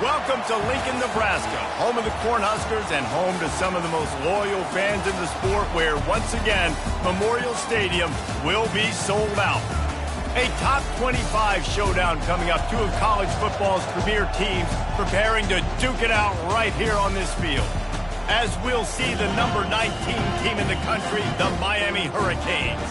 Welcome to Lincoln, Nebraska, home of the Cornhuskers and home to some of the most loyal fans in the sport where, once again, Memorial Stadium will be sold out. A top 25 showdown coming up. Two of college football's premier teams preparing to duke it out right here on this field. As we'll see the number 19 team in the country, the Miami Hurricanes,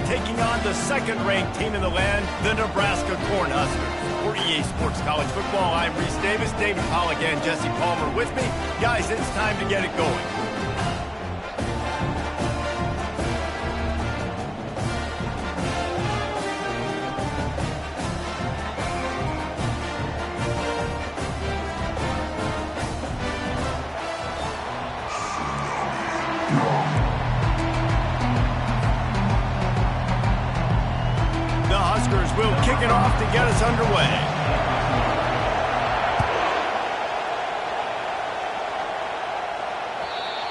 taking on the second-ranked team in the land, the Nebraska Cornhuskers. For EA Sports College Football, I'm Reese Davis, David Pollack, and Jesse Palmer with me. Guys, it's time to get it going. Will kick it off to get us underway.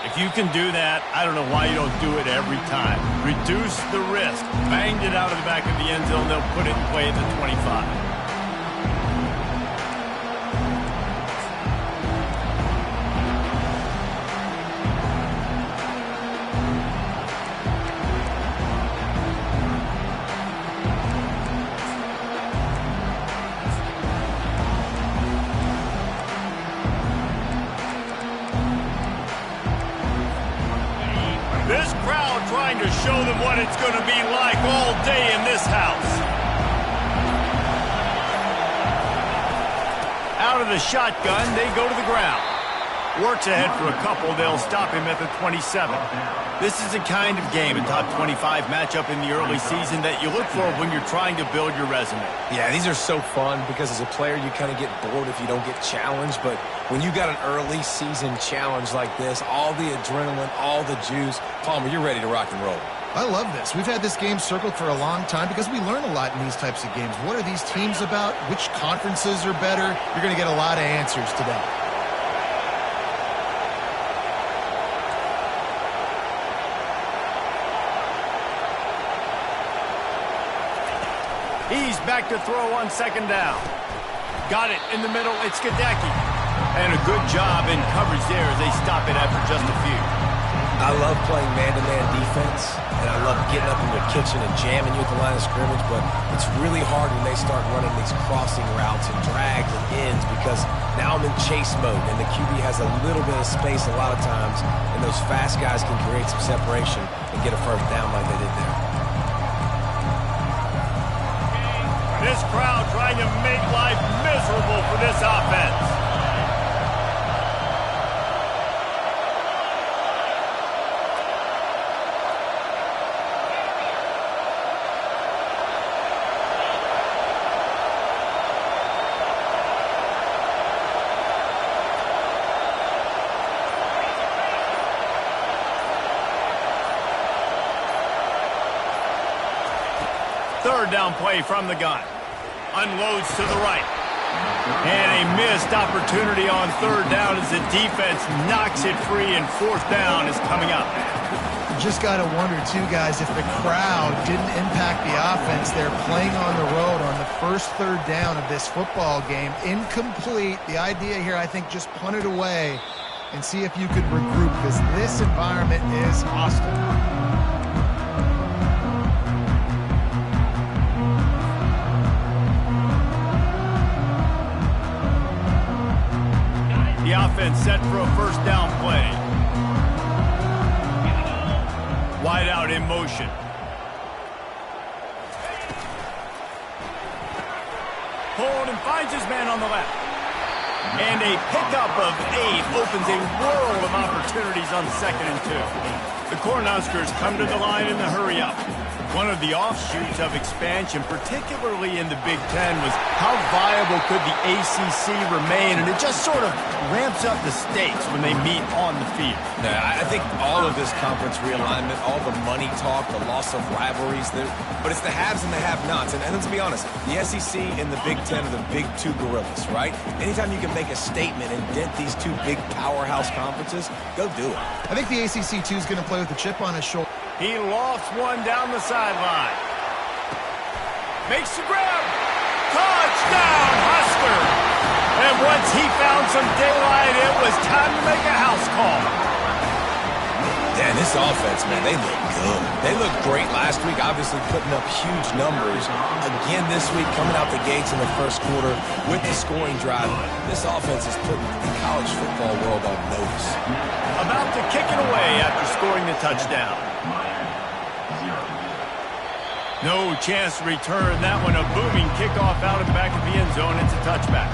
If you can do that, I don't know why you don't do it every time. Reduce the risk. Banged it out of the back of the end zone. They'll put it in play at the 25. This crowd trying to show them what it's going to be like all day in this house. Out of the shotgun, they go to the ground. Works ahead for a couple. They'll stop him at the 27. This is the kind of game, a top 25 matchup in the early season, that you look for when you're trying to build your resume. Yeah, these are so fun because as a player, you kind of get bored if you don't get challenged. But when you got an early season challenge like this, all the adrenaline, all the juice, Palmer, you're ready to rock and roll. I love this. We've had this game circled for a long time because we learn a lot in these types of games. What are these teams about? Which conferences are better? You're going to get a lot of answers today. He's back to throw on second down. Got it in the middle. It's Gadecki. And a good job in coverage there as they stop it after just a few. I love playing man-to-man defense, and I love getting up in the kitchen and jamming you at the line of scrimmage, but it's really hard when they start running these crossing routes and drags and ends because now I'm in chase mode, and the QB has a little bit of space a lot of times, and those fast guys can create some separation and get a first down like they did there. This crowd trying to make life miserable for this offense. Third down play from the gun. Unloads to the right. And a missed opportunity on third down as the defense knocks it free, and fourth down is coming up. You just got to wonder, too, guys, if the crowd didn't impact the offense. They're playing on the road on the first third down of this football game. Incomplete. The idea here, I think, just punt it away and see if you could regroup because this environment is hostile. The offense set for a first down play. Wide out in motion. Hold and finds his man on the left. And a pickup of 8 opens a world of opportunities on 2nd and 2. The Cornhuskers come to the line in the hurry up. One of the offshoots of expansion, particularly in the Big Ten, was how viable could the ACC remain, and it just sort of ramps up the stakes when they meet on the field. Yeah, I think all of this conference realignment, all the money talk, the loss of rivalries, but it's the haves and the have-nots. And let's be honest, the SEC and the Big Ten are the big two gorillas, right? Anytime you can make a statement and dent these two big powerhouse conferences, go do it. I think the ACC, too, is going to play with a chip on his shoulder. He lofts one down the sideline. Makes the grab. Touchdown, Husker! And once he found some daylight, it was time to make a house call. Yeah, this offense, man, they look good. They looked great last week, obviously putting up huge numbers. Again this week, coming out the gates in the first quarter with the scoring drive. This offense is putting the college football world on notice. About to kick it away after scoring the touchdown. No chance to return that one. A booming kickoff out of the back of the end zone. It's a touchback.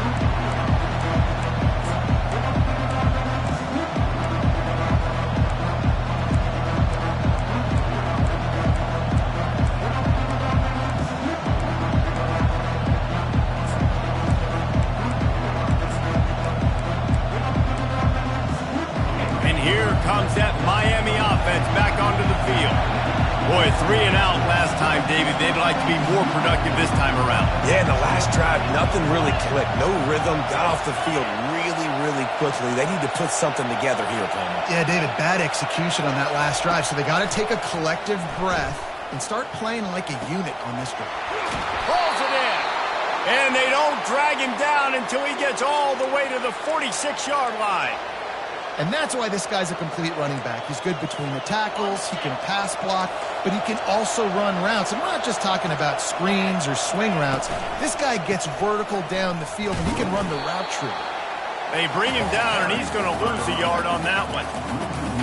And here comes that Miami offense back onto the field. Boy, 3 and out last time, David. They'd like to be more productive this time around. Yeah, in the last drive, nothing really clicked. No rhythm, got off the field really quickly. They need to put something together here, Palmer. Yeah, David, bad execution on that last drive. So they got to take a collective breath and start playing like a unit on this drive. Pulls it in. And they don't drag him down until he gets all the way to the 46-yard line. And that's why this guy's a complete running back. He's good between the tackles, he can pass block, but he can also run routes. And we're not just talking about screens or swing routes. This guy gets vertical down the field, and he can run the route tree. They bring him down, and he's going to lose a yard on that one.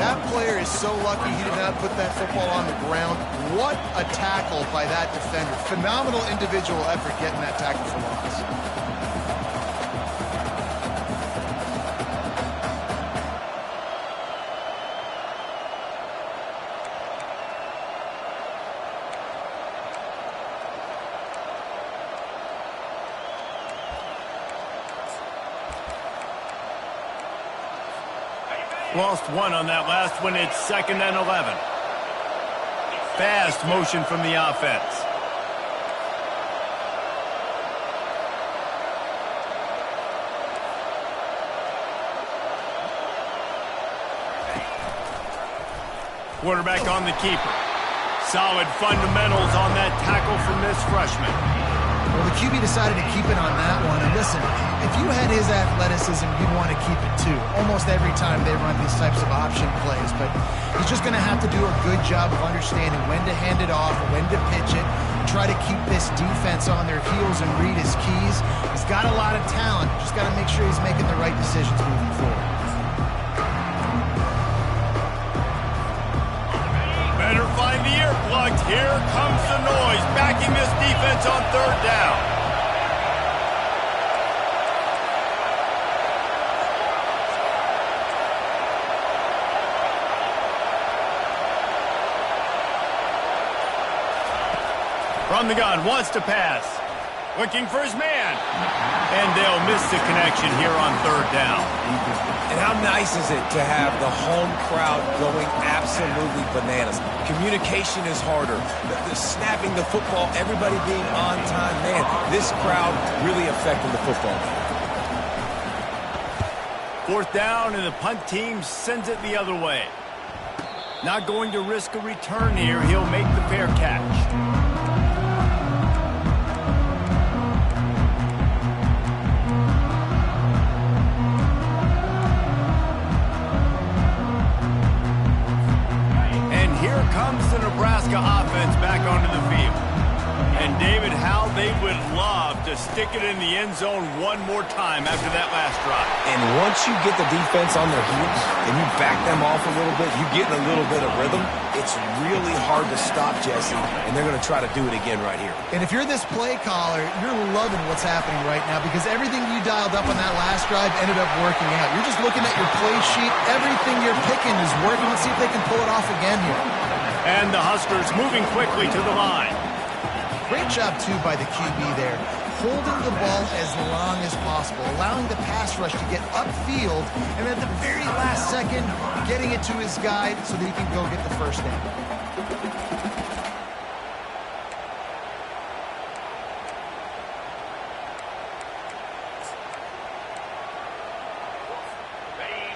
That player is so lucky he did not put that football on the ground. What a tackle by that defender. Phenomenal individual effort getting that tackle for loss. Lost one on that last one. It's 2nd and 11. Fast motion from the offense. Quarterback on the keeper. Solid fundamentals on that tackle from this freshman. Well, the QB decided to keep it on that one. And listen, if you had his athleticism, you'd want to keep it too. Almost every time they run these types of option plays. But he's just going to have to do a good job of understanding when to hand it off, when to pitch it, try to keep this defense on their heels and read his keys. He's got a lot of talent. Just got to make sure he's making the right decisions moving forward. Better find the earplugs. Here comes the noise, backing this defense on 3rd down. From the gun, wants to pass. Looking for his man. And they'll miss the connection here on 3rd down. And how nice is it to have the home crowd going absolutely bananas? Communication is harder. The snapping the football, everybody being on time. Man, this crowd really affecting the football game. 4th down, and the punt team sends it the other way. Not going to risk a return here. He'll make the fair catch. Comes the Nebraska offense back onto the field. And David, how they would love to stick it in the end zone one more time after that last drive. And once you get the defense on their heels and you back them off a little bit, you get in a little bit of rhythm, it's really hard to stop, Jesse, and they're going to try to do it again right here. And if you're this play caller, you're loving what's happening right now because everything you dialed up on that last drive ended up working out. You're just looking at your play sheet. Everything you're picking is working. Let's see if they can pull it off again here. And the Huskers moving quickly to the line. Great job, too, by the QB there. Holding the ball as long as possible, allowing the pass rush to get upfield, and at the very last second, getting it to his guy so that he can go get the first down.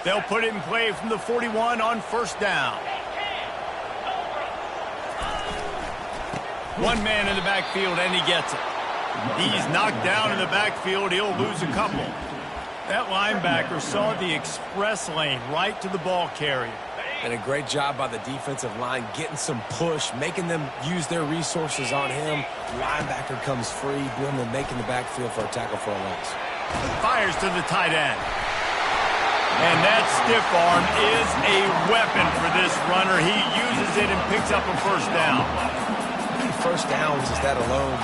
They'll put it in play from the 41 on 1st down. One man in the backfield, and he gets it. He's knocked down in the backfield. He'll lose a couple. That linebacker saw the express lane right to the ball carrier. And a great job by the defensive line getting some push, making them use their resources on him. Linebacker comes free, boom, and making the backfield for a tackle for a loss. Fires to the tight end. And that stiff arm is a weapon for this runner. He uses it and picks up a first down. First downs is that alone,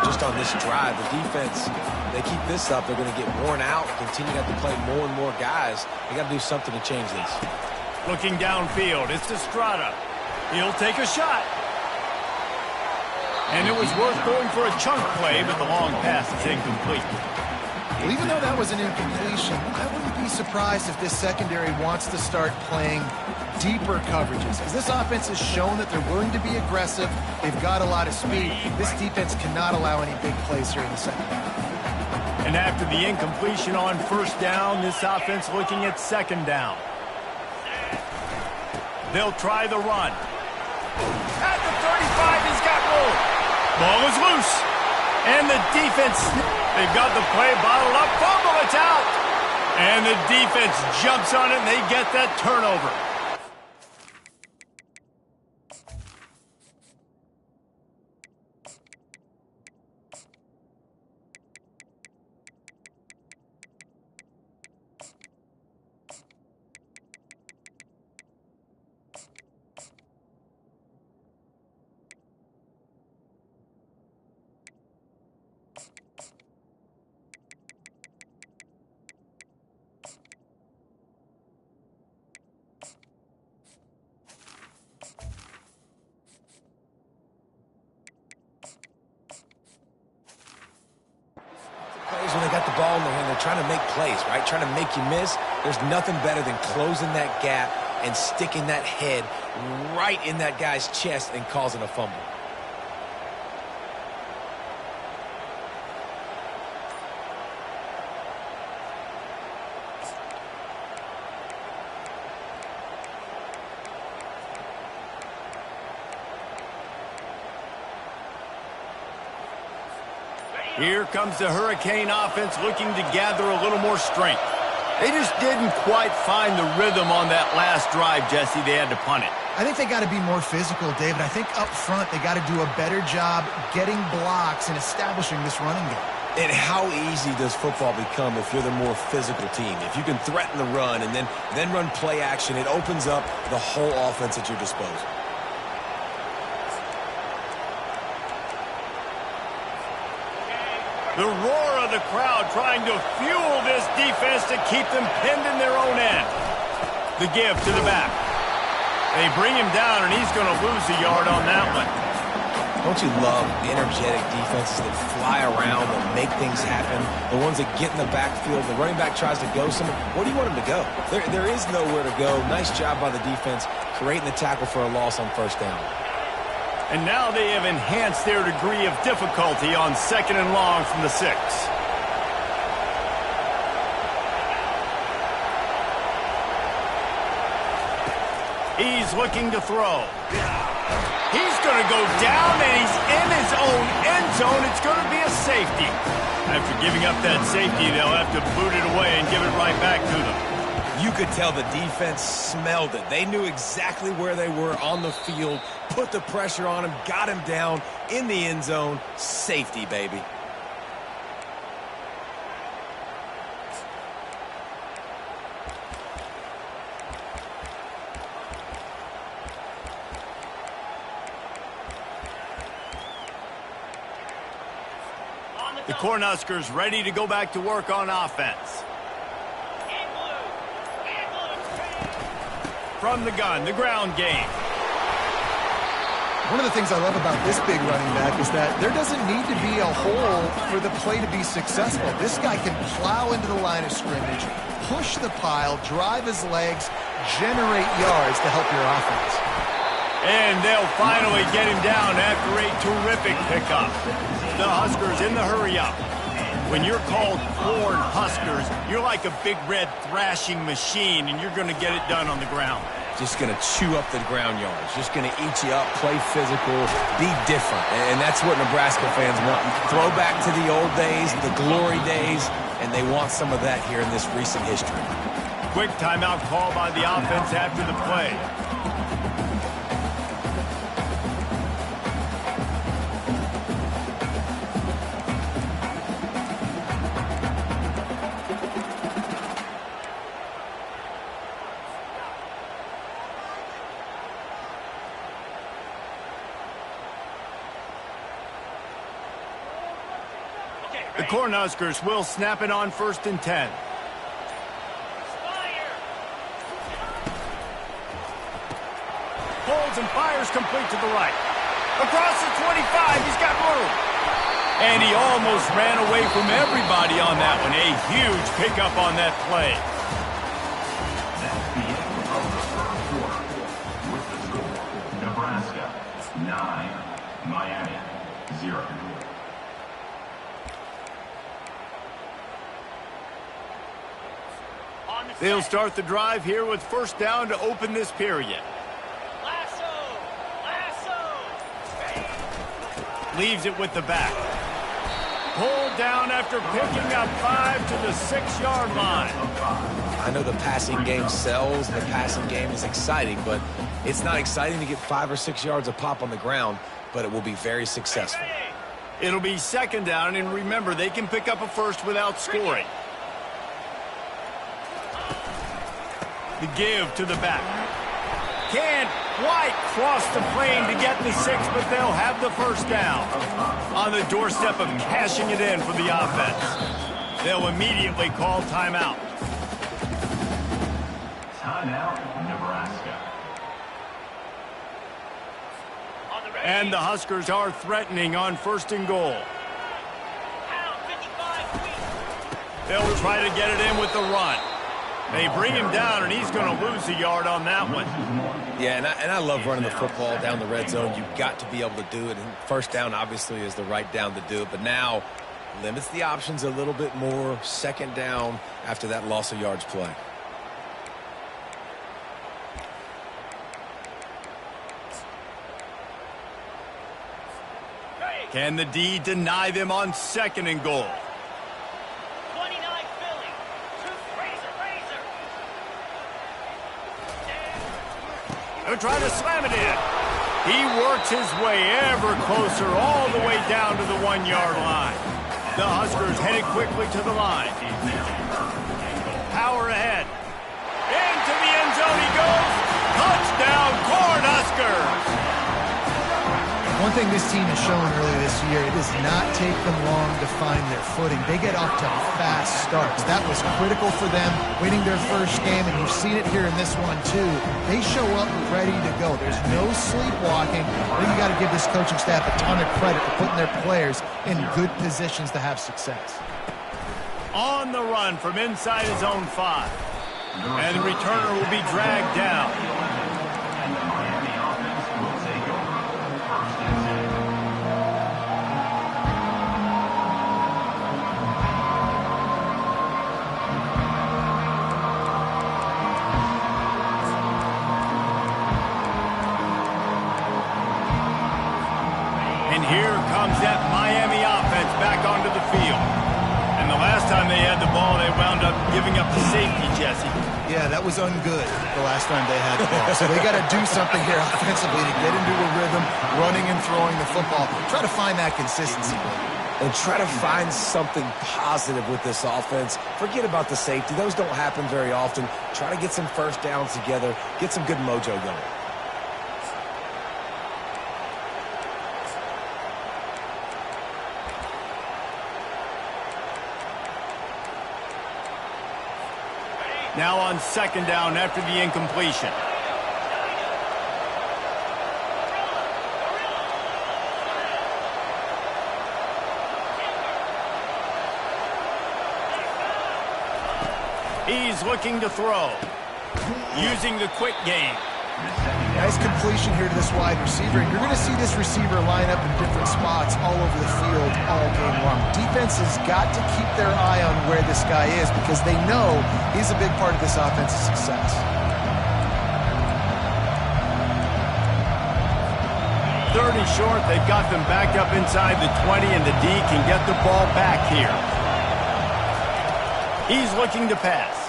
just on this drive. The defense, they keep this up, they're going to get worn out, continue to have to play more and more guys. They got to do something to change this. Looking downfield, it's Estrada. He'll take a shot. And it was worth going for a chunk play, but the long pass is incomplete. Well, even though that was an incompletion, I wouldn't be surprised if this secondary wants to start playing deeper coverages. As this offense has shown that they're willing to be aggressive, they've got a lot of speed. This defense cannot allow any big plays here in the second half. And after the incompletion on first down, this offense looking at second down. They'll try the run. At the 35, he's got room. Ball is loose. And the defense, they've got the play bottled up. Fumble, it's out. And the defense jumps on it, and they get that turnover. When they got the ball in their hand, they're trying to make plays, right? Trying to make you miss. There's nothing better than closing that gap and sticking that head right in that guy's chest and causing a fumble. Here comes the Hurricane offense looking to gather a little more strength. They just didn't quite find the rhythm on that last drive, Jesse. They had to punt it. I think they got to be more physical, David. I think up front they got to do a better job getting blocks and establishing this running game. And how easy does football become if you're the more physical team? If you can threaten the run and then run play action, it opens up the whole offense at your disposal. The roar of the crowd trying to fuel this defense to keep them pinned in their own end. The give to the back. They bring him down, and he's going to lose a yard on that one. Don't you love energetic defenses that fly around, that make things happen? The ones that get in the backfield, the running back tries to go somewhere. Where do you want him to go? There is nowhere to go. Nice job by the defense creating the tackle for a loss on first down. And now they have enhanced their degree of difficulty on second and long from the 6. He's looking to throw. He's going to go down, and he's in his own end zone. It's going to be a safety. After giving up that safety, they'll have to boot it away and give it right back to them. You could tell the defense smelled it. They knew exactly where they were on the field, put the pressure on him, got him down in the end zone. Safety, baby. The Cornhuskers ready to go back to work on offense. From the gun, the ground game. One of the things I love about this big running back is that there doesn't need to be a hole for the play to be successful. This guy can plow into the line of scrimmage, push the pile, drive his legs, generate yards to help your offense. And they'll finally get him down after a terrific pickup. The Huskers in the hurry-up. When you're called Corn Huskers, you're like a big red thrashing machine, and you're going to get it done on the ground. just going to chew up the ground yards, just going to eat you up, play physical, be different. And that's what Nebraska fans want. Throw back to the old days, the glory days, and they want some of that here in this recent history. Quick timeout call by the offense after the play. The Cornhuskers will snap it on 1st and 10. Holds and fires complete to the right. Across the 25, he's got room. And he almost ran away from everybody on that one. A huge pickup on that play. That's the end of the first quarter. With the score, Nebraska 9, Miami 0. They'll start the drive here with 1st down to open this period. Leaves it with the back. Pulled down after picking up 5 to the 6-yard line. I know the passing game sells, the passing game is exciting, but it's not exciting to get 5 or 6 yards a pop on the ground, but it will be very successful. It'll be 2nd down, and remember, they can pick up a first without scoring. The give to the back. Can't quite cross the plane to get the 6, but they'll have the 1st down. On the doorstep of cashing it in for the offense. They'll immediately call timeout. Timeout, Nebraska. And the Huskers are threatening on 1st and goal. They'll try to get it in with the run. They bring him down, and he's going to lose a yard on that one. Yeah, and I love running the football down the red zone. You've got to be able to do it. And 1st down, obviously, is the right down to do it. But now limits the options a little bit more. 2nd down after that loss of yards play. Can the D deny them on 2nd and goal? They'll try to slam it in. He works his way ever closer all the way down to the 1-yard line. The Huskers headed quickly to the line. Power ahead. Into the end zone he goes. Touchdown, Cornhuskers! One thing this team has shown earlier this year, it does not take them long to find their footing. They get off to fast starts. That was critical for them, winning their 1st game, and you've seen it here in this one too. They show up ready to go. There's no sleepwalking. I think you got to give this coaching staff a ton of credit for putting their players in good positions to have success. On the run from inside his own 5. And the returner will be dragged down. And the Miami offense will take over 1st and 10. And here comes that Miami offense back onto the field. And the last time they had the ball, they wound up giving up the safety, Jesse. Yeah, that was ungood the last time they had the ball. So they got to do something here offensively to get into a rhythm, running and throwing the football. Try to find that consistency. And try to find something positive with this offense. Forget about the safety. Those don't happen very often. Try to get some 1st downs together. Get some good mojo going. Now on 2nd down after the incompletion. He's looking to throw. Using the quick game. Nice completion here to this wide receiver, and you're going to see this receiver line up in different spots all over the field all game long. Defense has got to keep their eye on where this guy is because they know he's a big part of this offense's success. 3rd and short. They've got them back up inside the 20, and the D can get the ball back here. He's looking to pass.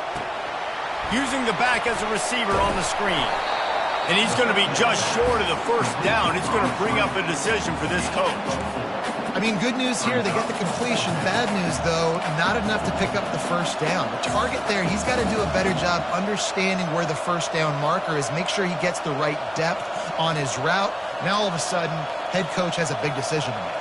Using the back as a receiver on the screen. And he's going to be just short of the first down. It's going to bring up a decision for this coach. I mean, good news here, they get the completion. Bad news, though, not enough to pick up the first down. The target there, he's got to do a better job understanding where the first down marker is, make sure he gets the right depth on his route. Now, all of a sudden, head coach has a big decision to make.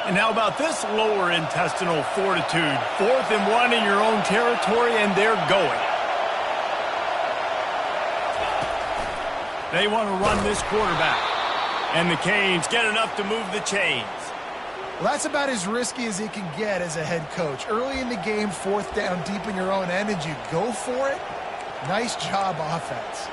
And how about this lower intestinal fortitude? 4th and 1 in your own territory, and they're going. They want to run this quarterback. And the Canes get enough to move the chains. Well, that's about as risky as he can get as a head coach. Early in the game, 4th down, deep in your own end, and you go for it. Nice job, offense.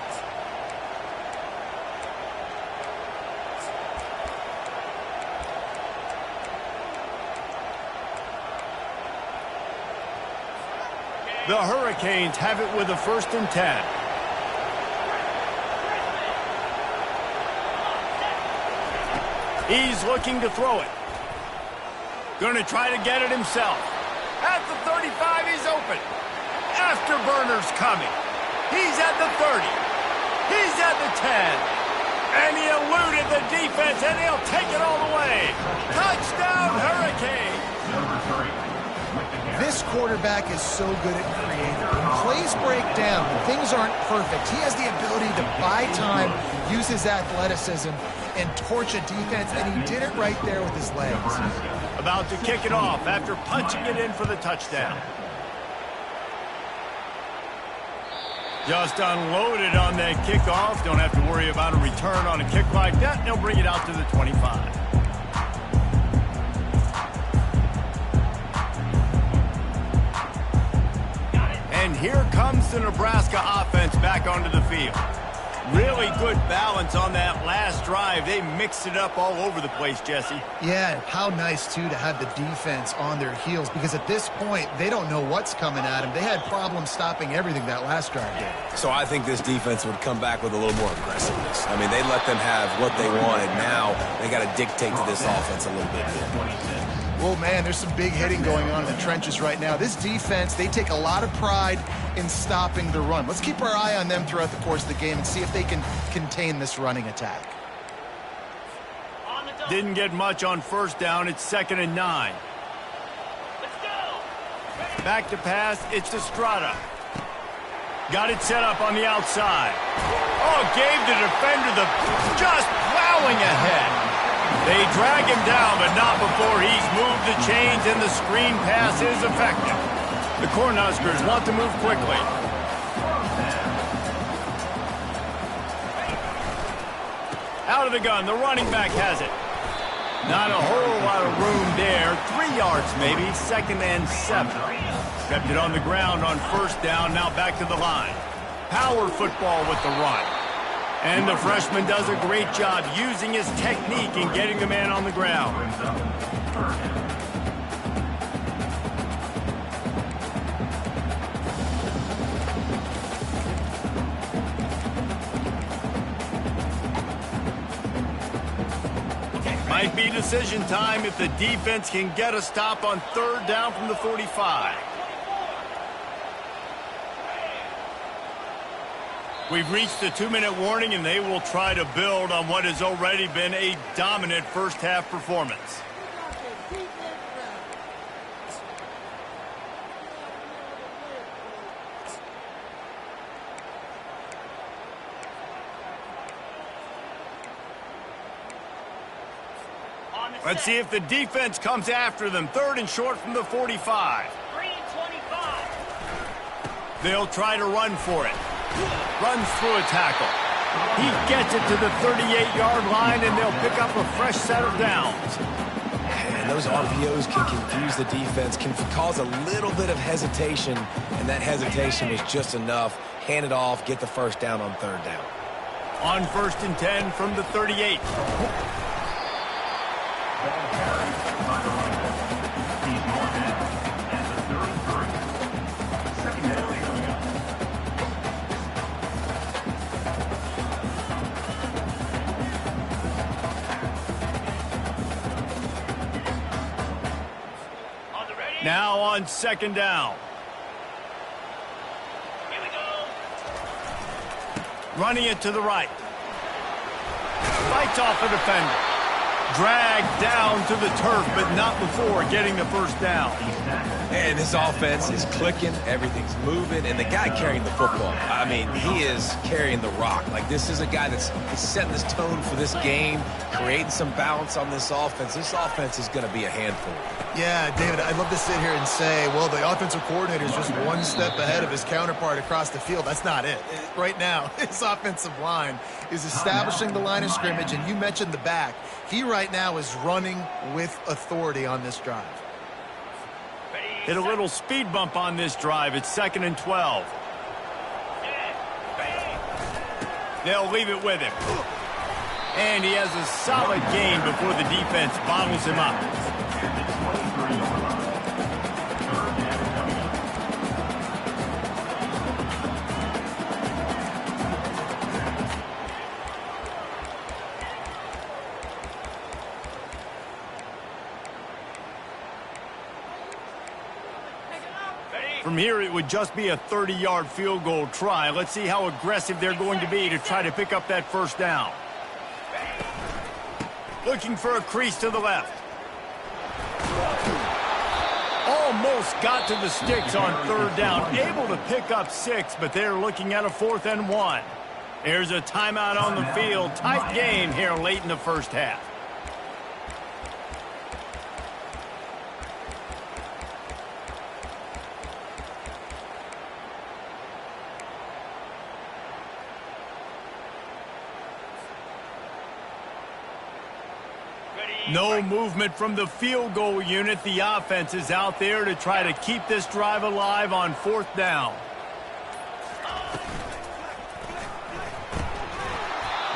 The Hurricanes have it with a 1st and 10. He's looking to throw it. Going to try to get it himself. At the 35, he's open. Afterburner's coming. He's at the 30. He's at the 10. And he eluded the defense, and he'll take it all the way. Touchdown, Hurricanes. Number 3. This quarterback is so good at creating. When plays break down, when things aren't perfect, he has the ability to buy time, use his athleticism, and torch a defense, and he did it right there with his legs. About to kick it off after punching it in for the touchdown. Just unloaded on that kickoff. Don't have to worry about a return on a kick like that. They'll bring it out to the 25. And here comes the Nebraska offense back onto the field. Really good balance on that last drive. They mixed it up all over the place, Jesse. Yeah, how nice, too, to have the defense on their heels, because at this point, they don't know what's coming at them. They had problems stopping everything that last drive did. So I think this defense would come back with a little more aggressiveness. I mean, they let them have what they wanted. Now they got to dictate to this offense a little bit more. Well, man, there's some big hitting going on in the trenches right now. This defense, they take a lot of pride in stopping the run. Let's keep our eye on them throughout the course of the game and see if they can contain this running attack. Didn't get much on 1st down. It's 2nd and 9. Back to pass. It's Estrada. Got it set up on the outside. Oh, gave the defender the just plowing ahead. They drag him down, but not before he's moved the chains, and the screen pass is effective. The Cornhuskers want to move quickly. Out of the gun, the running back has it. Not a whole lot of room there. 3 yards maybe, 2nd and 7. Kept it on the ground on 1st down, now back to the line. Power football with the run. And the freshman does a great job using his technique and getting the man on the ground. Might be decision time if the defense can get a stop on 3rd down from the 45. We've reached the 2-minute warning, and they will try to build on what has already been a dominant first-half performance. Let's see if the defense comes after them. 3rd and short from the 45. 3:25. They'll try to run for it. Runs through a tackle. He gets it to the 38-yard line, and they'll pick up a fresh set of downs. And those RPOs can confuse the defense, can cause a little bit of hesitation, and that hesitation was just enough. Hand it off, get the first down on 3rd down. On 1st and 10 from the 38. Now on 2nd down. Here we go. Running it to the right. Fights off a defender. Dragged down to the turf, but not before getting the 1st down. And his offense is clicking, everything's moving, and the guy carrying the football, I mean, he is carrying the rock. Like, this is a guy that's setting this tone for this game, creating some balance on this offense. This offense is going to be a handful. Yeah, David, I'd love to sit here and say, well, the offensive coordinator is just one step ahead of his counterpart across the field. That's not it. Right now, his offensive line is establishing the line of scrimmage, and you mentioned the back. He right now is running with authority on this drive. Hit a little speed bump on this drive. It's 2nd and 12. They'll leave it with him. And he has a solid gain before the defense bottles him up. From here, it would just be a 30-yard field goal try. Let's see how aggressive they're going to be to try to pick up that 1st down. Looking for a crease to the left. Almost got to the sticks on 3rd down. Able to pick up 6, but they're looking at a 4th and 1. There's a timeout on the field. Tight game here late in the 1st half. No movement from the field goal unit. The offense is out there to try to keep this drive alive on 4th down.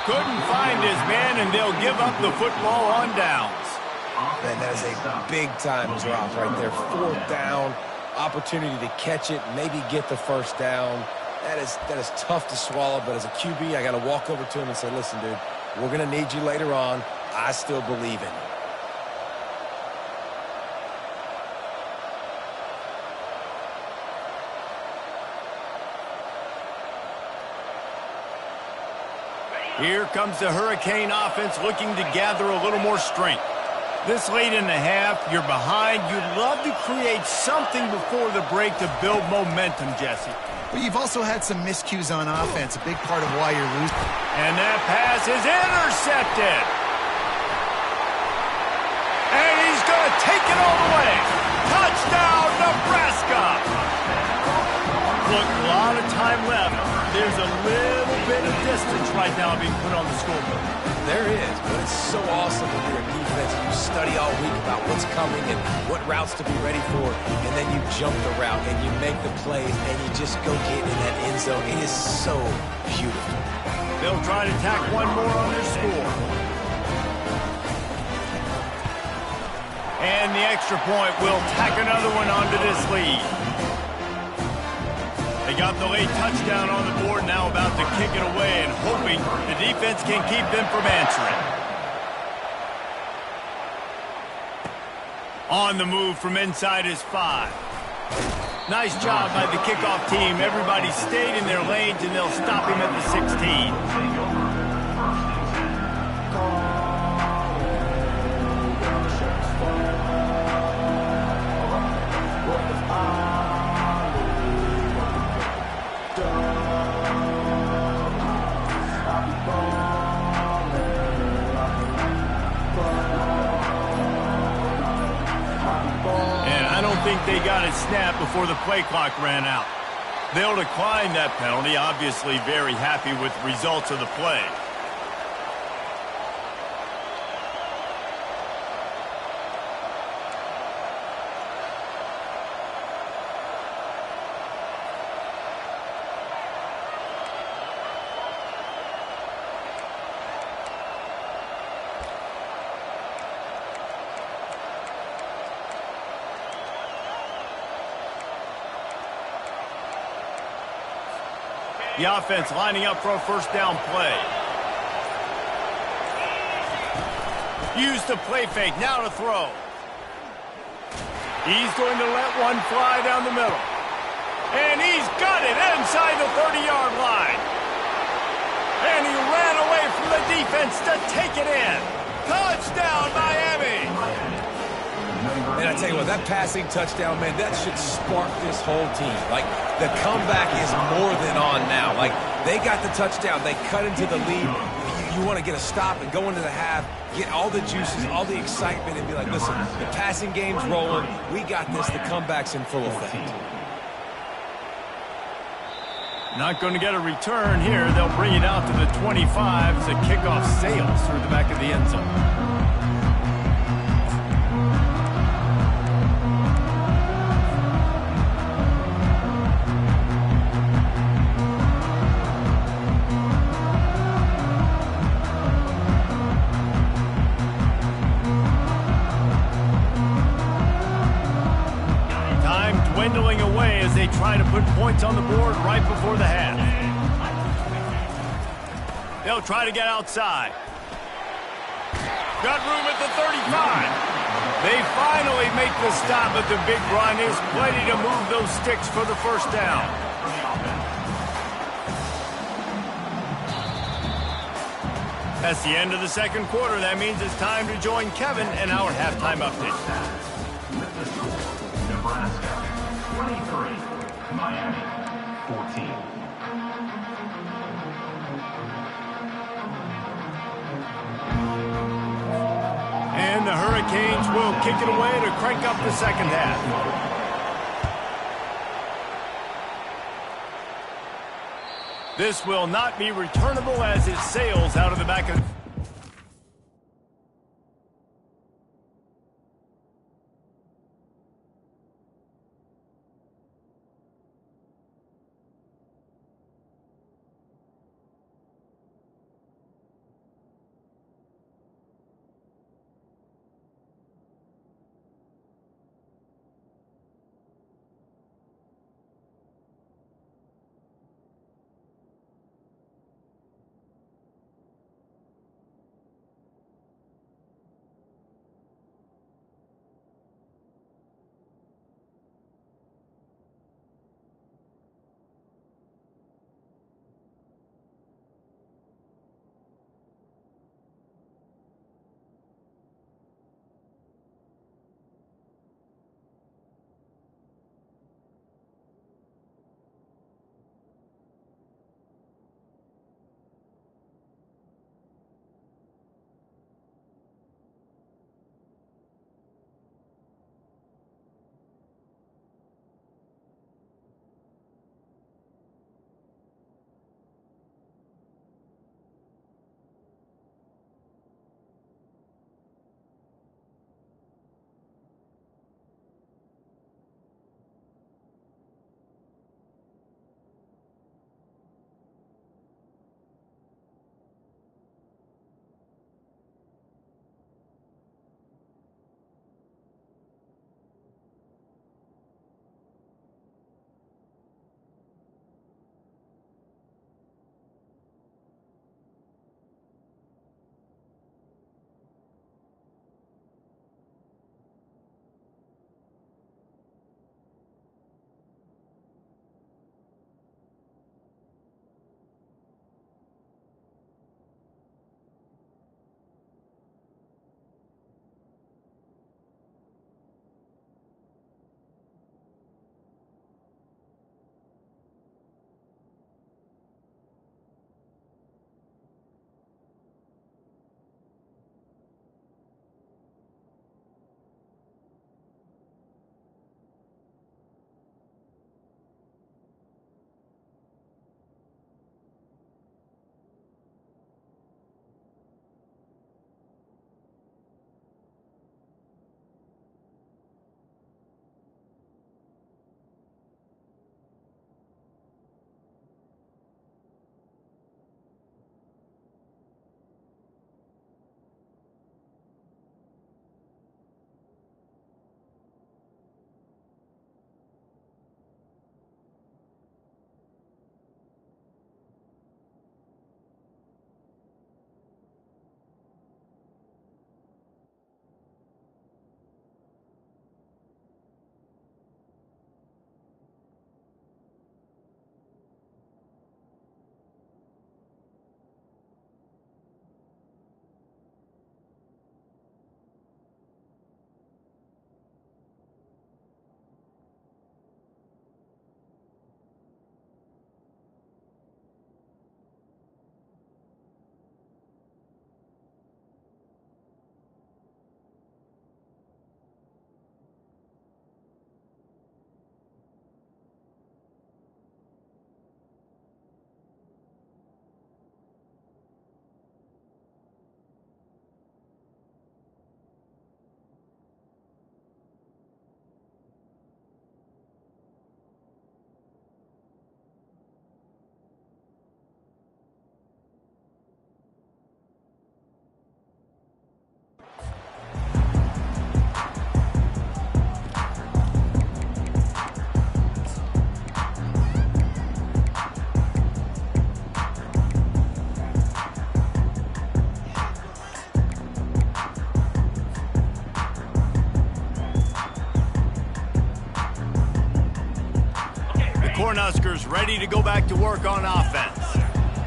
Couldn't find his man, and they'll give up the football on downs. Man, that is a big-time drop right there. 4th down, opportunity to catch it, maybe get the 1st down. That is tough to swallow, but as a QB, I got to walk over to him and say, listen, dude, we're going to need you later on. I still believe in you. Here comes the Hurricane offense looking to gather a little more strength. This late in the half, you're behind. You'd love to create something before the break to build momentum, Jesse. But you've also had some miscues on offense, a big part of why you're losing. And that pass is intercepted. And he's going to take it all the way. Touchdown, Nebraska. Look, a lot of time left. There's a little bit of distance right now being put on the scoreboard. There is, but it's so awesome when you're a defense. You study all week about what's coming and what routes to be ready for, and then you jump the route and you make the plays and you just go get in that end zone. It is so beautiful. They'll try to tack one more on their score. And the extra point will tack another one onto this lead. They got the late touchdown on the board, now about to kick it away and hoping the defense can keep them from answering. On the move from inside his 5. Nice job by the kickoff team. Everybody stayed in their lanes, and they'll stop him at the 16. They got it snapped before the play clock ran out. They'll decline that penalty, obviously very happy with the results of the play. The offense lining up for a first down play. Use the play fake, now to throw. He's going to let one fly down the middle. And he's got it inside the 30-yard line. And he ran away from the defense to take it in. Touchdown, Miami! And I tell you what, that passing touchdown, man, that should spark this whole team. Like, the comeback is more than on now. Like, they got the touchdown. They cut into the lead. You want to get a stop and go into the half, get all the juices, all the excitement, and be like, listen, the passing game's rolling. We got this. The comeback's in full effect. Not going to get a return here. They'll bring it out to the 25 as the kickoff sails through the back of the end zone. Dwindling away as they try to put points on the board right before the half. They'll try to get outside. Got room at the 35. They finally make the stop, but the big run is plenty to move those sticks for the first down. That's the end of the second quarter. That means it's time to join Kevin and our halftime update. Nebraska 23, Miami 14. And the Hurricanes will kick it away to crank up the second half. This will not be returnable as it sails out of the back of... Cornhuskers ready to go back to work on offense.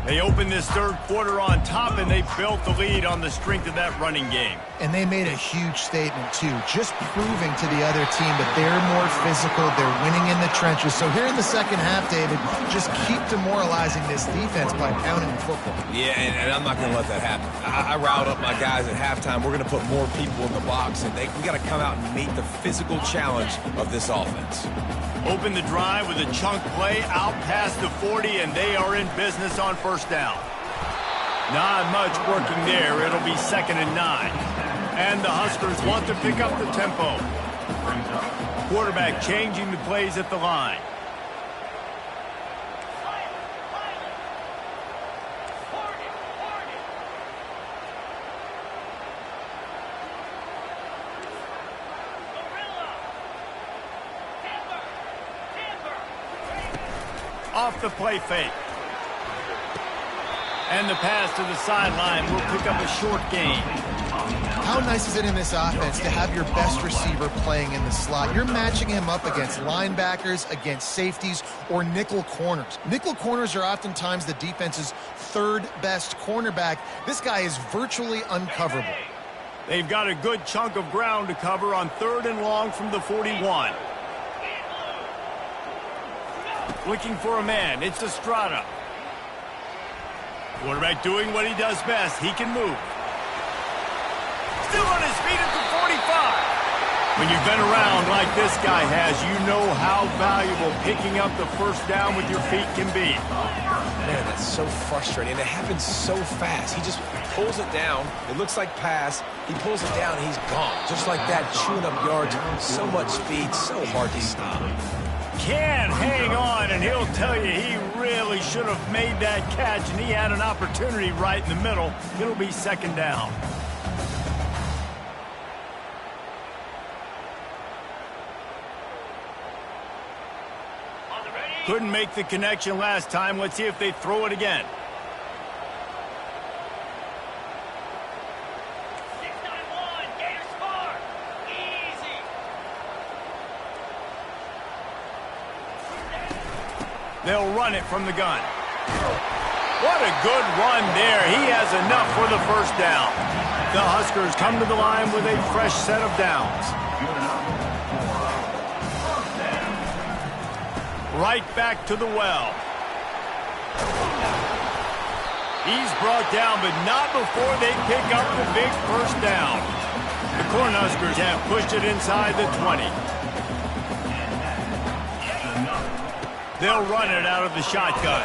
They opened this third quarter on top, and they built the lead on the strength of that running game. And they made a huge statement, too, just proving to the other team that they're more physical, they're winning in the trenches. So here in the second half, David, just keep demoralizing this defense by pounding the football. Yeah, and I'm not going to let that happen. I riled up my guys at halftime. We're going to put more people in the box, and we got to come out and meet the physical challenge of this offense. Open the drive with a chunk play out past the 40, and they are in business on first down. Not much working there. It'll be 2nd and 9. And the Huskers want to pick up the tempo. Quarterback changing the plays at the line. Off the play fake. And the pass to the sideline will pick up a short gain. How nice is it in this offense to have your best receiver playing in the slot? You're matching him up against linebackers, against safeties, or nickel corners. Nickel corners are oftentimes the defense's third best cornerback. This guy is virtually uncoverable. They've got a good chunk of ground to cover on 3rd and long from the 41. Looking for a man. It's Estrada. Quarterback doing what he does best. He can move. Still on his feet at the 45. When you've been around like this guy has, you know how valuable picking up the first down with your feet can be. Man, that's so frustrating. And it happens so fast. He just pulls it down. It looks like pass. He pulls it down, and he's gone. Just like that, chewing up yards. So much speed, so hard to stop. Can hang on, and he'll tell you he really should have made that catch, and he had an opportunity right in the middle. It'll be 2nd down. Couldn't make the connection last time. Let's see if they throw it again. They'll run it from the gun. What a good run there. He has enough for the first down. The Huskers come to the line with a fresh set of downs. Right back to the well. He's brought down, but not before they pick up the big first down. The Cornhuskers have pushed it inside the 20. They'll run it out of the shotgun.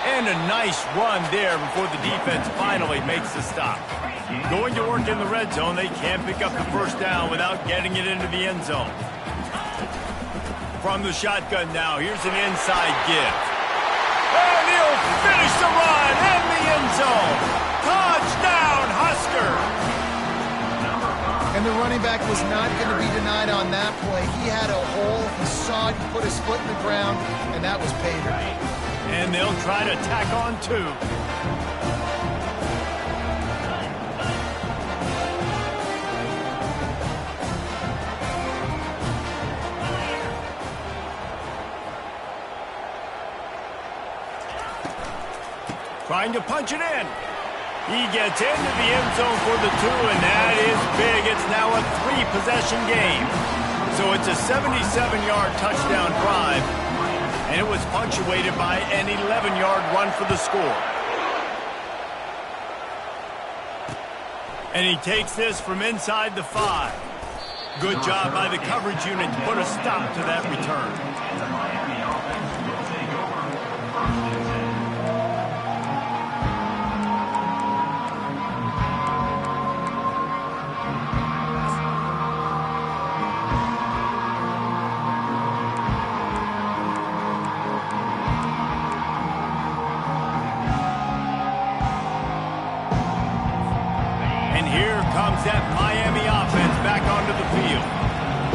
And a nice run there before the defense finally makes the stop. Going to work in the red zone, they can't pick up the first down without getting it into the end zone. From the shotgun now, here's an inside give. And he'll finish the run in the end zone. Touchdown, Husker! And the running back was not going to be denied on that play. He had a hole, he saw it, he put his foot in the ground, and that was pay dirt. And they'll try to tack on 2. Trying to punch it in. He gets into the end zone for the 2, and that is big. It's now a 3-possession game. So it's a 77-yard touchdown drive, and it was punctuated by an 11-yard run for the score. And he takes this from inside the 5. Good job by the coverage unit to put a stop to that return. That Miami offense back onto the field.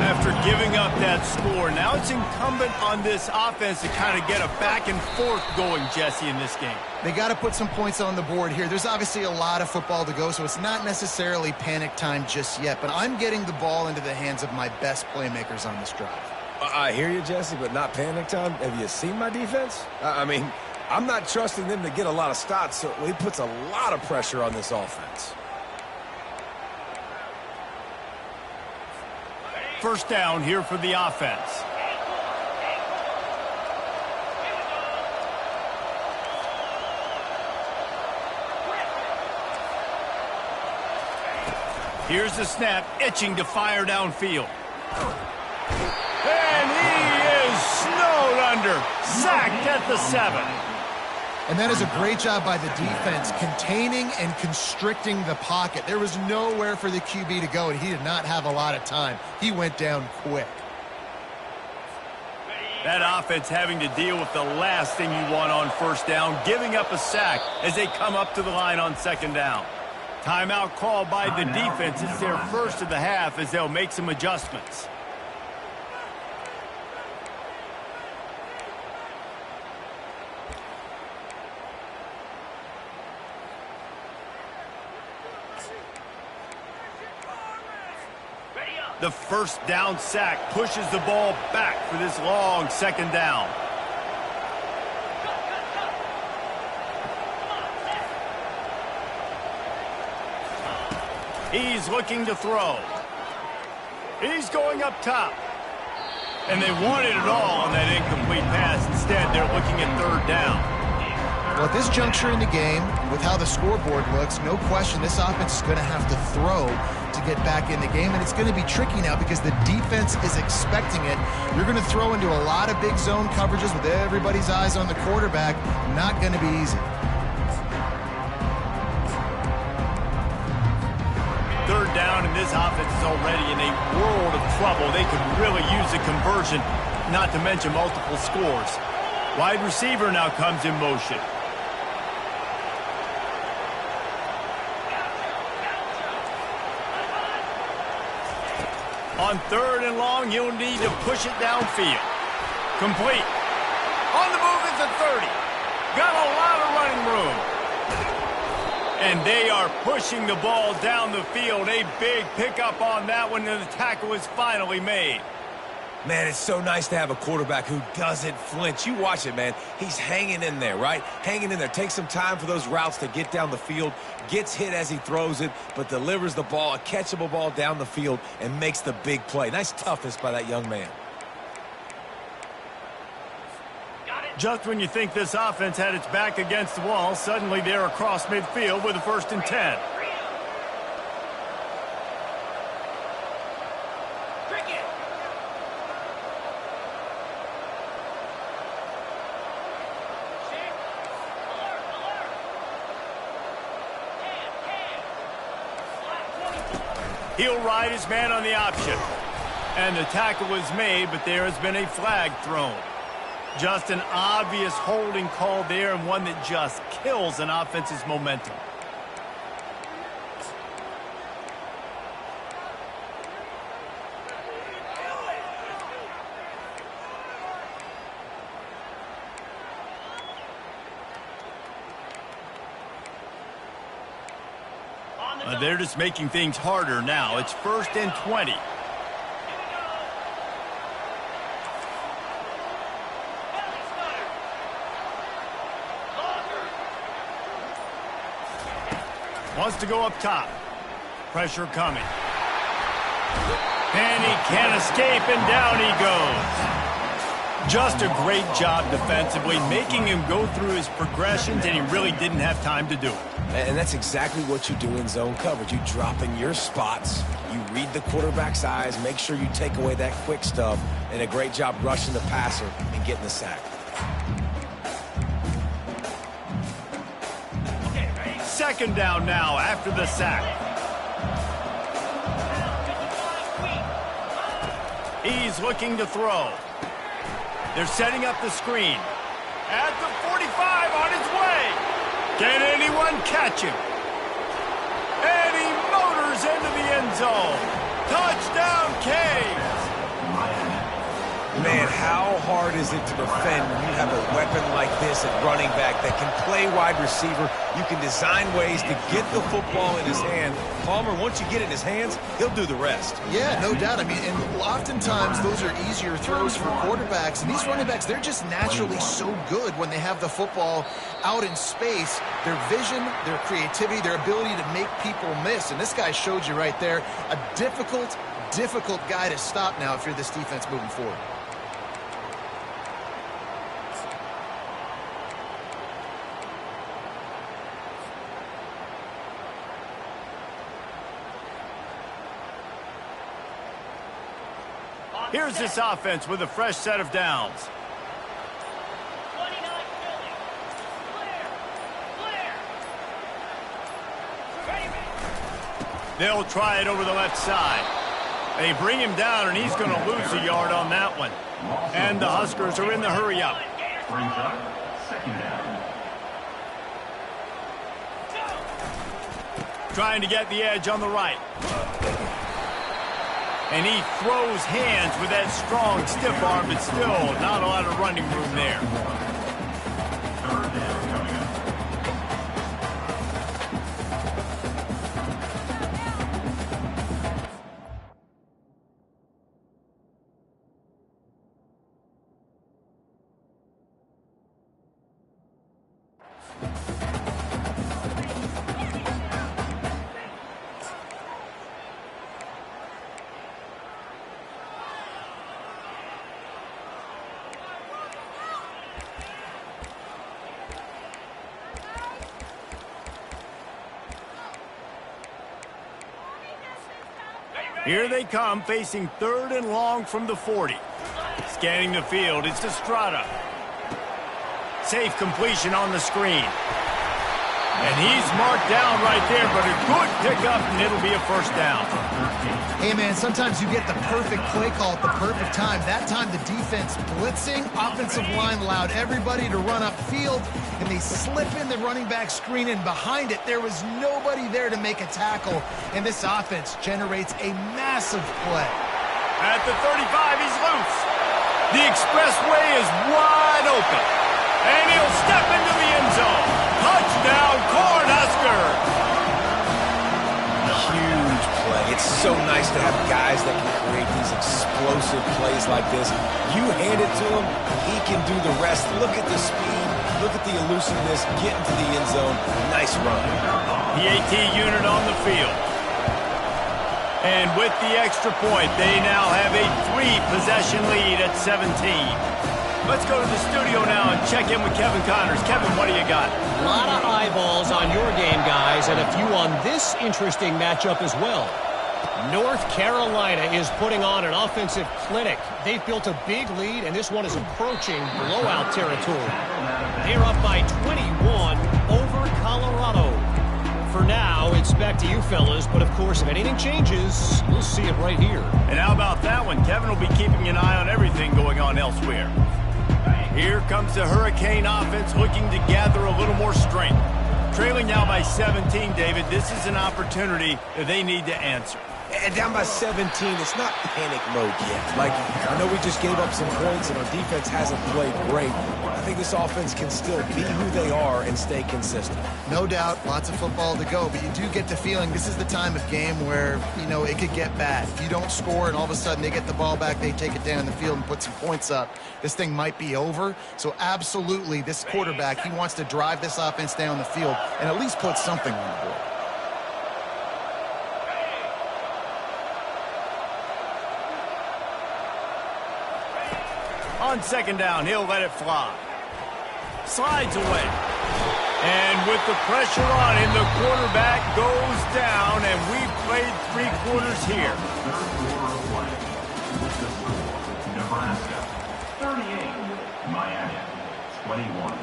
After giving up that score, now it's incumbent on this offense to kind of get a back and forth going, Jesse, in this game. They got to put some points on the board here. There's obviously a lot of football to go, so it's not necessarily panic time just yet, but I'm getting the ball into the hands of my best playmakers on this drive. I hear you, Jesse, but not panic time. Have you seen my defense? I mean, I'm not trusting them to get a lot of stops, so he puts a lot of pressure on this offense. First down here for the offense. Here's the snap, itching to fire downfield. And he is snowed under, sacked at the 7. And that is a great job by the defense, containing and constricting the pocket. There was nowhere for the QB to go, and he did not have a lot of time. He went down quick. That offense having to deal with the last thing you want on first down, giving up a sack as they come up to the line on second down. Timeout called by the defense. It's their first of the half as they'll make some adjustments. The first down sack pushes the ball back for this long second down. He's looking to throw. He's going up top. And they wanted it all on that incomplete pass. Instead, they're looking at third down. Well, at this juncture in the game, with how the scoreboard looks, no question this offense is going to have to throw to get back in the game, and it's going to be tricky now because the defense is expecting it. You're going to throw into a lot of big zone coverages with everybody's eyes on the quarterback. Not going to be easy. Third down, and this offense is already in a world of trouble. They could really use a conversion, not to mention multiple scores. Wide receiver now comes in motion. On third and long, you'll need to push it downfield. Complete. On the move at the 30. Got a lot of running room. And they are pushing the ball down the field. A big pickup on that one, and the tackle is finally made. Man, it's so nice to have a quarterback who doesn't flinch. You watch it, man. He's hanging in there, right? Hanging in there. Takes some time for those routes to get down the field. Gets hit as he throws it, but delivers the ball, a catchable ball down the field, and makes the big play. Nice toughness by that young man. Just when you think this offense had its back against the wall, suddenly they're across midfield with a 1st and 10. He'll ride his man on the option. And the tackle is made, but there has been a flag thrown. Just an obvious holding call there, and one that just kills an offense's momentum. They're just making things harder now. It's 1st and 20. Wants to go up top. Pressure coming. And he can't escape, and down he goes. Just a great job defensively, making him go through his progressions, and he really didn't have time to do it. And that's exactly what you do in zone coverage. You drop in your spots, you read the quarterback's eyes, make sure you take away that quick stuff, and a great job rushing the passer and getting the sack. Second down now after the sack. He's looking to throw. They're setting up the screen. At the 45, on his way. Can anyone catch him? And he motors into the end zone. Touchdown, Canes. Man, how hard is it to defend when you have a weapon like this at running back that can play wide receiver? You can design ways to get the football in his hand. Palmer, once you get it in his hands, he'll do the rest. Yeah, no doubt. I mean, and oftentimes those are easier throws for quarterbacks. And these running backs, they're just naturally so good when they have the football out in space. Their vision, their creativity, their ability to make people miss. And this guy showed you right there, a difficult guy to stop now if you're this defense moving forward. Here's this offense with a fresh set of downs. 29 Philly. Clear. They'll try it over the left side. They bring him down, and he's going to lose a yard on that one. And the Huskers are in the hurry up. Brings up second down. Trying to get the edge on the right. And he throws hands with that strong, stiff arm, but still not a lot of running room there. Third down coming up. Here they come, facing 3rd and long from the 40. Scanning the field, it's Estrada. Safe completion on the screen. And he's marked down right there, but a good pickup, and it'll be a first down. Hey, man, sometimes you get the perfect play call at the perfect time. That time the defense blitzing, offensive line allowed everybody to run upfield, and they slip in the running back screen, and behind it, there was nobody there to make a tackle, and this offense generates a massive play. At the 35, he's loose. The expressway is wide open, and he'll step into the end zone. Touchdown, Cornhuskers! Huge play. It's so nice to have guys that can create these explosive plays like this. You hand it to him, he can do the rest. Look at the speed. Look at the elusiveness. Get into the end zone. Nice run. The AT unit on the field. And with the extra point, they now have a 3-possession lead at 17. Let's go to the studio now and check in with Kevin Connors. Kevin, what do you got? A lot of eyeballs on your game, guys, and a few on this interesting matchup as well. North Carolina is putting on an offensive clinic. They've built a big lead, and this one is approaching blowout territory. They're up by 21 over Colorado. For now, it's back to you fellas, but of course, if anything changes, we'll see it right here. And how about that one? Kevin will be keeping an eye on everything going on elsewhere. Here comes the Hurricane offense looking to gather a little more strength. Trailing now by 17, David, this is an opportunity that they need to answer. And down by 17, it's not panic mode yet. Like, I know we just gave up some points and our defense hasn't played great. I think this offense can still be who they are and stay consistent. No doubt, lots of football to go, but you do get the feeling this is the time of game where, you know, it could get bad. If you don't score and all of a sudden they get the ball back, they take it down the field and put some points up, this thing might be over. So absolutely, this quarterback, he wants to drive this offense down the field and at least put something on the board. On second down, he'll let it fly. Slides away. And with the pressure on him, the quarterback goes down, and we've played 3 quarters here. Third quarter of play. The score, Nebraska 38, Miami 21.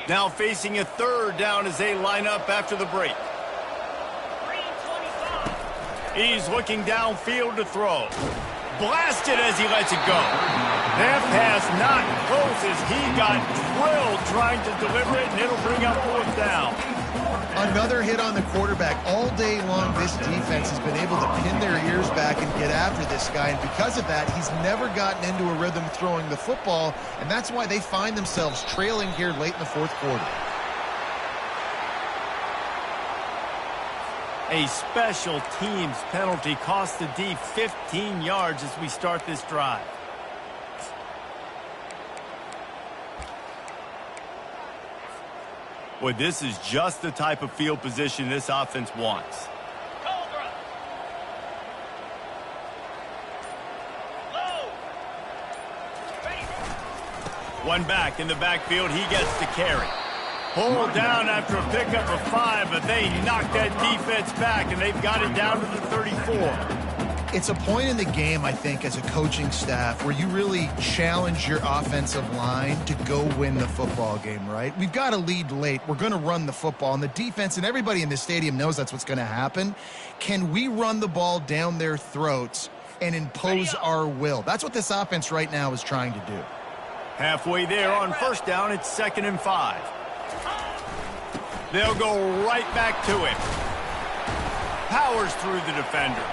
Now facing a 3rd down as they line up after the break. He's looking downfield to throw. Blasted as he lets it go. That pass not close as he got drilled trying to deliver it, and it'll bring up fourth down. Another hit on the quarterback. All day long, this defense has been able to pin their ears back and get after this guy, and because of that, he's never gotten into a rhythm throwing the football, and that's why they find themselves trailing here late in the fourth quarter. A special teams penalty cost the D 15 yards as we start this drive. Well, this is just the type of field position this offense wants. Cobra. Low. Ready. One back in the backfield, he gets the carry. Pulled down after a pickup of 5, but they knocked that defense back, and they've got it down to the 34. It's a point in the game, I think, as a coaching staff where you really challenge your offensive line to go win the football game, right? We've got a lead late. We're going to run the football, and the defense and everybody in the stadium knows that's what's going to happen. Can we run the ball down their throats and impose our will? That's what this offense right now is trying to do. Halfway there on first down, it's 2nd and 5. They'll go right back to him. Powers through the defender.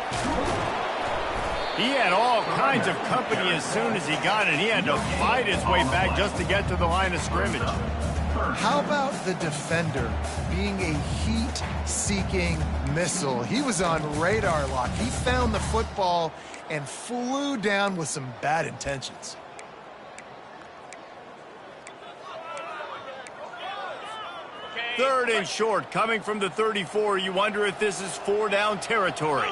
He had all kinds of company as soon as he got it. He had to fight his way back just to get to the line of scrimmage. How about the defender being a heat-seeking missile? He was on radar lock. He found the football and flew down with some bad intentions. Third and short, coming from the 34. You wonder if this is 4-down territory.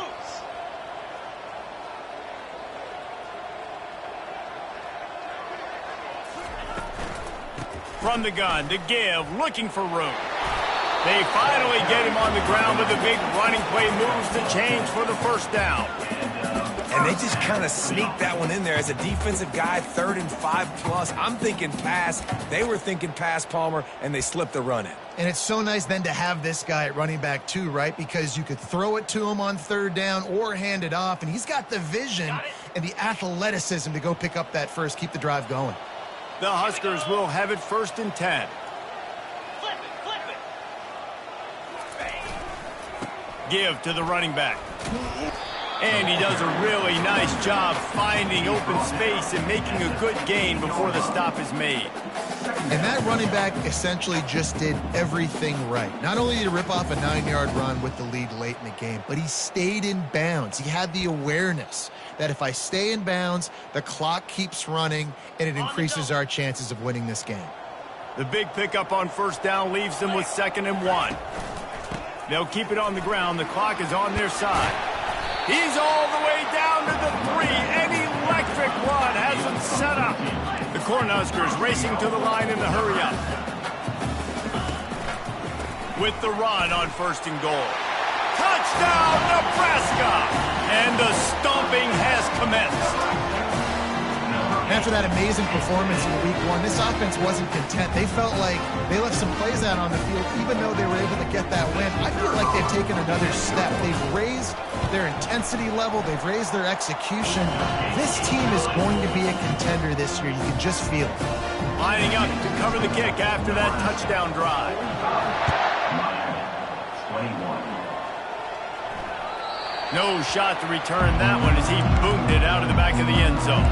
From the gun, to give, looking for room. They finally get him on the ground, but the big running play moves the change for the first down. And they just kind of sneaked that one in there as a defensive guy, 3rd and 5+. I'm thinking pass. They were thinking pass, Palmer, and they slipped the run in. And it's so nice then to have this guy at running back too, right? Because you could throw it to him on 3rd down or hand it off, and he's got the vision and the athleticism to go pick up that first, keep the drive going. The Huskers will have it 1st and 10. Flip it. Give to the running back. And he does a really nice job finding open space and making a good gain before the stop is made. And that running back essentially just did everything right. Not only did he rip off a 9-yard run with the lead late in the game, but he stayed in bounds. He had the awareness that if I stay in bounds, the clock keeps running, and it increases our chances of winning this game. The big pickup on first down leaves them with 2nd and 1. They'll keep it on the ground. The clock is on their side. He's all the way down to the 3. An electric run has him set up. The Cornhuskers racing to the line in the hurry-up. With the run on 1st and goal. Touchdown, Nebraska! And the stomping has commenced. After that amazing performance in week 1, this offense wasn't content. They felt like they left some plays out on the field, even though they were able to get that win. I feel like they've taken another step. They've raised their intensity level. They've raised their execution. This team is going to be a contender this year. You can just feel it. Lining up to cover the kick after that touchdown drive. 21. No shot to return that one as he boomed it out of the back of the end zone.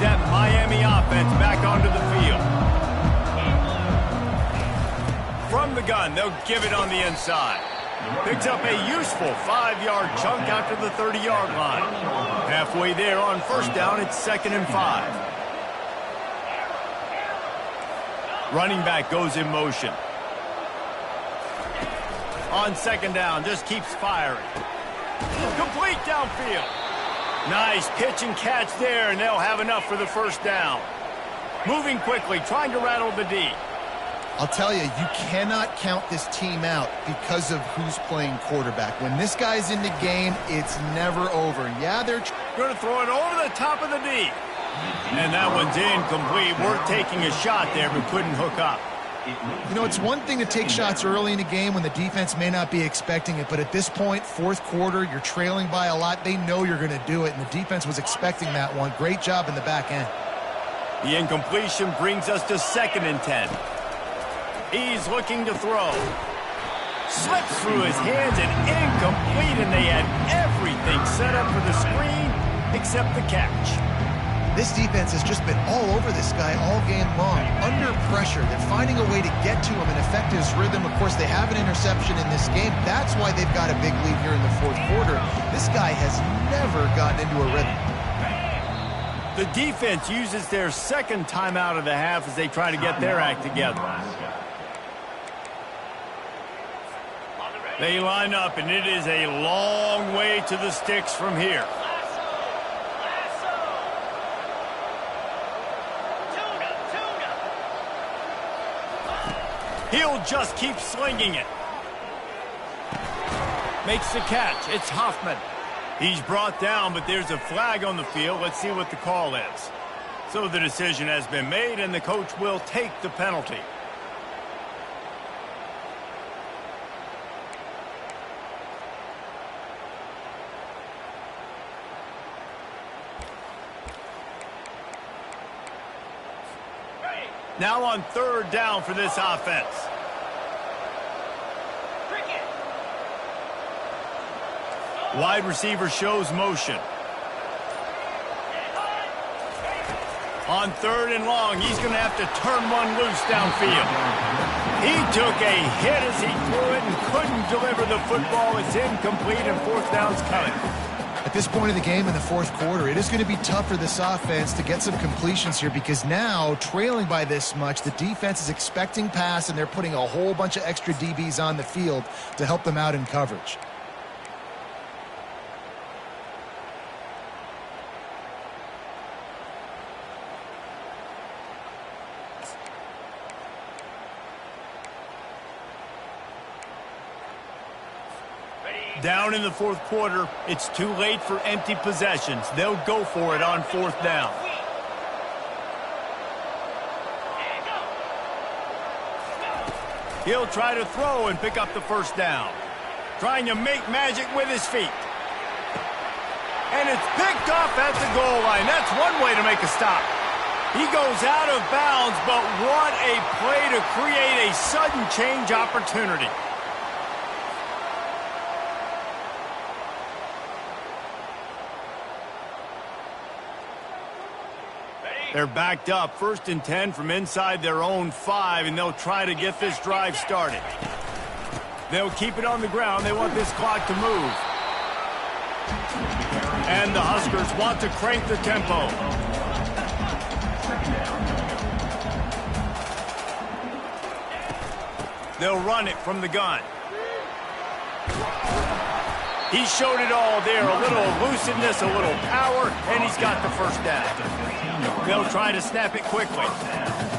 That Miami offense back onto the field. From the gun, they'll give it on the inside. Picks up a useful 5-yard chunk after the 30-yard line. Halfway there on first down, it's 2nd and 5. Running back goes in motion. On 2nd down, just keeps firing. Complete downfield. Nice pitch and catch there, and they'll have enough for the first down. Moving quickly, trying to rattle the D. I'll tell you, you cannot count this team out because of who's playing quarterback. When this guy's in the game, it's never over. Yeah, they're going to throw it over the top of the knee. And that one's incomplete. Worth taking a shot there, but couldn't hook up. You know, it's one thing to take shots early in the game when the defense may not be expecting it, but at this point, fourth quarter, you're trailing by a lot. They know you're going to do it, and the defense was expecting that one. Great job in the back end. The incompletion brings us to 2nd and 10. He's looking to throw. Slips through his hands and incomplete, and they had everything set up for the screen except the catch. This defense has just been all over this guy all game long. Under pressure, they're finding a way to get to him and affect his rhythm. Of course, they have an interception in this game. That's why they've got a big lead here in the fourth quarter. This guy has never gotten into a rhythm. The defense uses their 2nd timeout of the half as they try to get their act together. They line up, and it is a long way to the sticks from here. He'll just keep slinging it. Makes the catch. It's Hoffman. He's brought down, but there's a flag on the field. Let's see what the call is. So the decision has been made, and the coach will take the penalty. Now on 3rd down for this offense. Wide receiver shows motion. On 3rd and long, he's going to have to turn one loose downfield. He took a hit as he threw it and couldn't deliver the football. It's incomplete, and 4th down's coming. At this point of the game in the fourth quarter, it is going to be tough for this offense to get some completions here because now, trailing by this much, the defense is expecting pass, and they're putting a whole bunch of extra DBs on the field to help them out in coverage. Down in the fourth quarter, it's too late for empty possessions. They'll go for it on 4th down. He'll try to throw and pick up the 1st down. Trying to make magic with his feet. And it's picked off at the goal line. That's one way to make a stop. He goes out of bounds, but what a play to create a sudden change opportunity. They're backed up, 1st and 10 from inside their own 5, and they'll try to get this drive started. They'll keep it on the ground. They want this clock to move. And the Huskers want to crank the tempo. They'll run it from the gun. He showed it all there, a little elusiveness, a little power, and he's got the 1st down. They'll try to snap it quickly.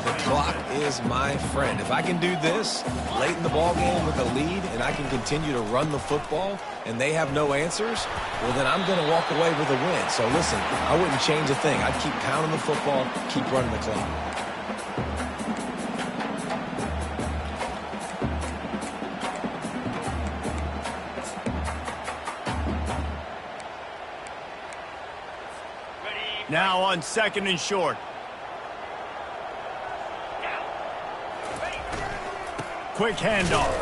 The clock is my friend. If I can do this late in the ball game with a lead and I can continue to run the football and they have no answers, well, then I'm going to walk away with a win. So listen, I wouldn't change a thing. I'd keep pounding the football, keep running the clock. Now on 2nd and short. Quick handoff.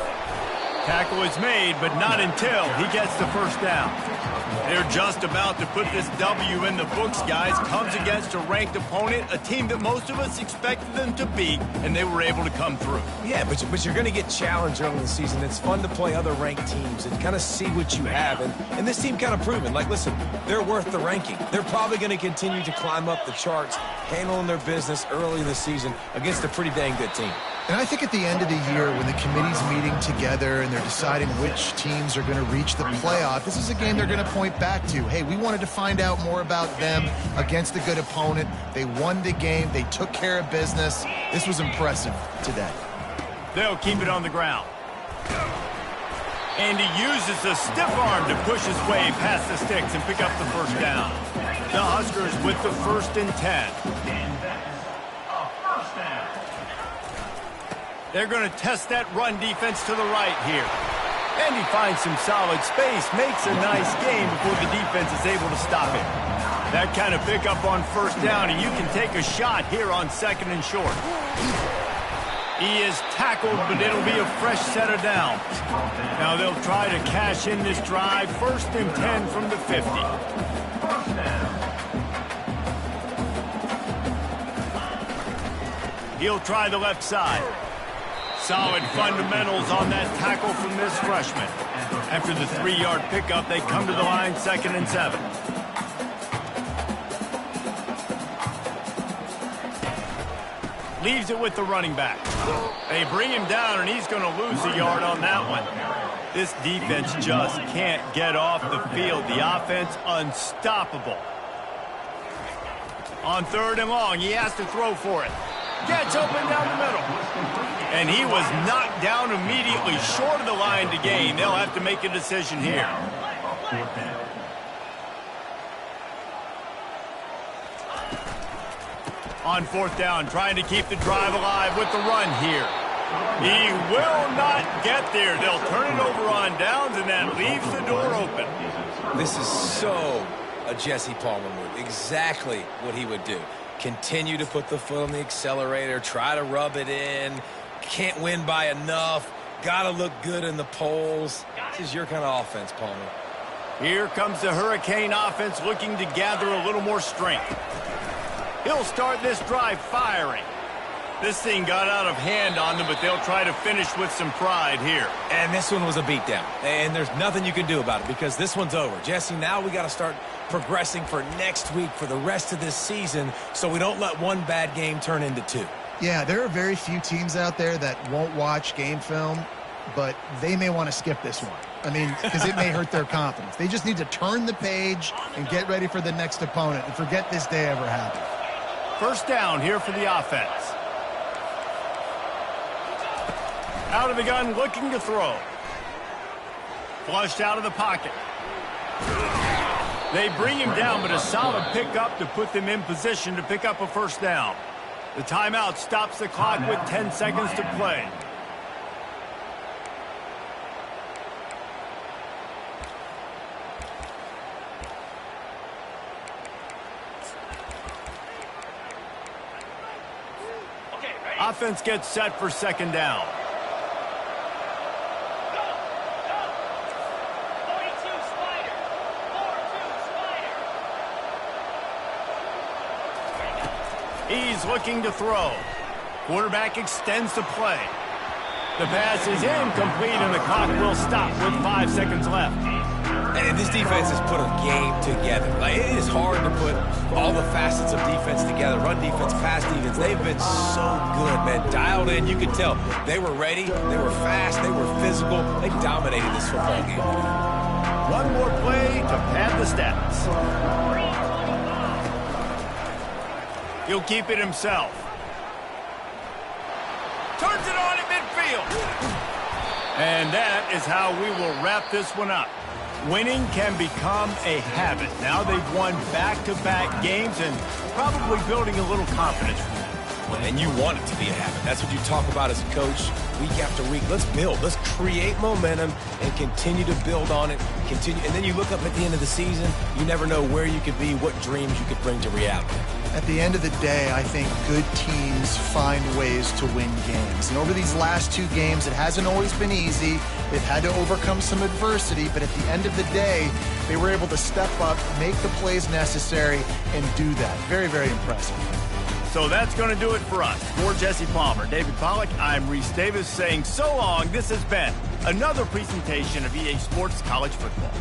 Tackle is made, but not until he gets the 1st down. They're just about to put this W in the books, guys. Comes against a ranked opponent, a team that most of us expected them to beat, and they were able to come through. Yeah, but you're going to get challenged early in the season. It's fun to play other ranked teams and kind of see what you have. And this team kind of proven, like, listen, they're worth the ranking. They're probably going to continue to climb up the charts, handling their business early in the season against a pretty dang good team. And I think at the end of the year, when the committee's meeting together and they're deciding which teams are going to reach the playoff, this is a game they're going to point back to. Hey, we wanted to find out more about them against a good opponent. They won the game. They took care of business. This was impressive today. They'll keep it on the ground. And he uses the stiff arm to push his way past the sticks and pick up the first down. The Huskers with the 1st and 10. And that's a first down. They're going to test that run defense to the right here. And he finds some solid space, makes a nice game before the defense is able to stop it. That kind of pickup on 1st down, and you can take a shot here on 2nd and short. He is tackled, but it'll be a fresh set of downs. Now they'll try to cash in this drive. 1st and 10 from the 50. He'll try the left side. Solid fundamentals on that tackle from this freshman. After the 3-yard pickup, they come to the line 2nd and 7. Leaves it with the running back. They bring him down, and he's going to lose a yard on that one. This defense just can't get off the field. The offense unstoppable. On 3rd and long, he has to throw for it. Gets open down the middle. And he was knocked down immediately short of the line to gain. They'll have to make a decision here. On 4th down, trying to keep the drive alive with the run here. He will not get there. They'll turn it over on downs, and that leaves the door open. This is so a Jesse Palmer move. Exactly what he would do. Continue to put the foot on the accelerator, try to rub it in. Can't win by enough. Got to look good in the polls. This is your kind of offense, Palmer. Here comes the Hurricane offense looking to gather a little more strength. He'll start this drive firing. This thing got out of hand on them, but they'll try to finish with some pride here. And this one was a beatdown. And there's nothing you can do about it because this one's over. Jesse, now we got to start progressing for next week, for the rest of this season, so we don't let one bad game turn into 2. Yeah, there are very few teams out there that won't watch game film, but they may want to skip this one. I mean, because it may hurt their confidence. They just need to turn the page and get ready for the next opponent and forget this day ever happened. 1st down here for the offense. Out of the gun, looking to throw. Flushed out of the pocket. They bring him down, but a solid pickup to put them in position to pick up a 1st down. The timeout stops the clock with 10 seconds to play. Offense gets set for 2nd down. He's looking to throw. Quarterback extends the play. The pass is incomplete, and the clock will stop with 5 seconds left. And this defense has put a game together. Like, it is hard to put all the facets of defense together. Run defense, pass defense. They've been so good, man. Dialed in, you could tell. They were ready. They were fast. They were physical. They dominated this football game. One more play to pad the stats. He'll keep it himself. Turns it on at midfield. And that is how we will wrap this one up. Winning can become a habit. Now they've won back-to-back games and probably building a little confidence from that. And you want it to be a habit. That's what you talk about as a coach week after week. Let's build. Let's create momentum and continue to build on it. Continue, and then you look up at the end of the season, you never know where you could be, what dreams you could bring to reality. At the end of the day, I think good teams find ways to win games. And over these last 2 games, it hasn't always been easy. They've had to overcome some adversity, but at the end of the day, they were able to step up, make the plays necessary, and do that. Very, very impressive. So that's going to do it for us. For Jesse Palmer, David Pollack, I'm Reese Davis saying so long. This has been another presentation of EA Sports College Football.